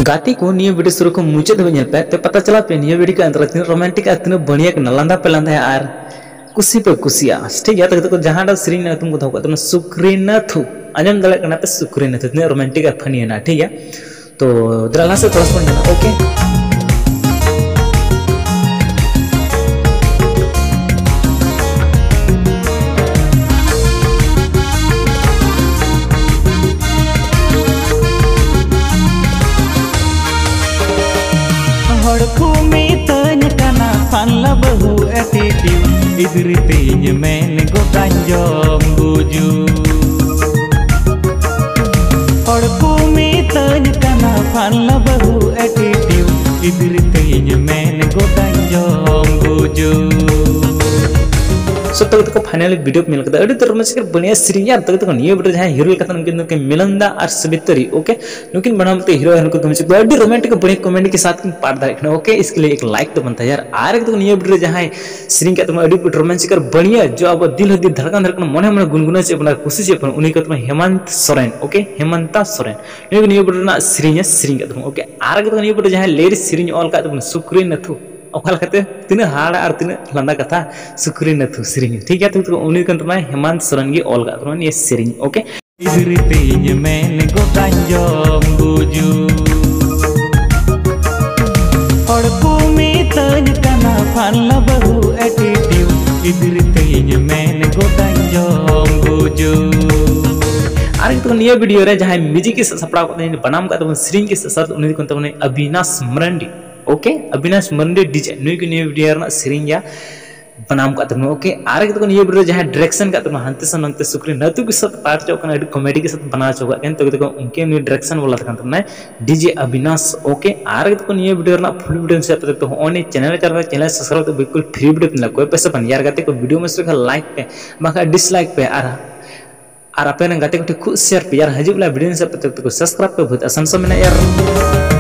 गाती को निये वीडियो शुरू को मुझे तो पे तो पता चला पे निये वीडियो के अंदर इतने रोमांटिक इतने बढ़िया के नलंदा पे लंदा है यार कुसी पे कुसिया ठीक है तो जहाँ डा सीरीन ना तुमको धोखा तो सुक्रीनाथु अंजम दले करना पे सुक्रीनाथु इतने रोमांटिक है फनी है ना ठीक है तो दलाला से cross point okay Bahu attitude idritenya men go tanjom buju Or kumi tanya kana panla bahu attitude idritenya men go tanjom buju सो तक फाइनली वीडियो मिल गया अड़ी तो रोमांटिक बढ़िया सीरीज यार तक निये वीडियो जहां हीरो कथा उनके मिलंदा और सबितरी ओके लेकिन बनाते हीरो हीरोइन को तुम से अड़ी रोमांटिक बढ़िया कमेंट के साथ पार्ट दाखना ओके इसके लिए एक लाइक तो बनता है यार आरे तो निये वीडियो जहां सीरीज का तुम अड़ी रोमांटिक बढ़िया जो अब दिल धड़कन धड़कन मन मन गुनगुना से अपना खुशी से उन्हीं को तुम हेमंत सोरेन ओके हेमंता सोरेन निये वीडियो ना सीरीज का तुम ओके आरे तो निये वीडियो जहां लेर सीरीज ऑल का तुम सुक्रीनाथु तीन हाड़ और तीन लंदा कथा सुक्रीनाथु सीरीज ठीक है तो उन्हीं को हेमंत सोरेन की ऑल का ये series okay idritenya men go tanjom buju Or kumi tanya kana panla bahu attitude idritenya men go tanjom buju आरे तो निये वीडियो रे जहां म्यूजिक के सपड़ा को बनाम का तो सीरीज के साथ उन्हीं को अविनाश मरंडी ओके अविनाश मरंडी डीजे नुई की निये वीडियो ना सीरीज या बनाम का तुम ओके आरे तो निये वीडियो जहां डायरेक्शन का तुम हंते सन अंते सुक्रीनाथु के साथ पार्ट जो कना कॉमेडी के साथ बना चुका है तो उनके न्यू डायरेक्शन वाला था तुमने डीजे अविनाश ओके आरे तो निये वीडियो ना फुल वीडियो से तो ओने चैनल चैनल सब्सक्राइब तो बिल्कुल फ्री वीडियो मिला कोई पैसा बन यार गाते को वीडियो में से लाइक पे बाका डिसलाइक पे और अपने गाते को खुद शेयर पे यार हजी वाला वीडियो से तो सब्सक्राइब पे बहुत आसान से मैंने यार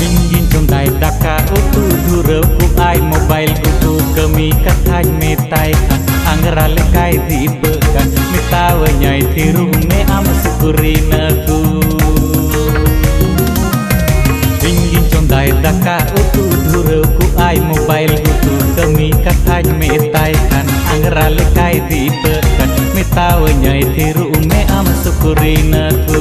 ingin condai daka utu dura ai mobile utu kami kathai metai angra lekai dibekan mitawa nyai thiru me am sukurinaku ingin condai daka utu dura ai mobile utu kami kathai metai angra lekai dibekan mitawa nyai thiru me am sukurinaku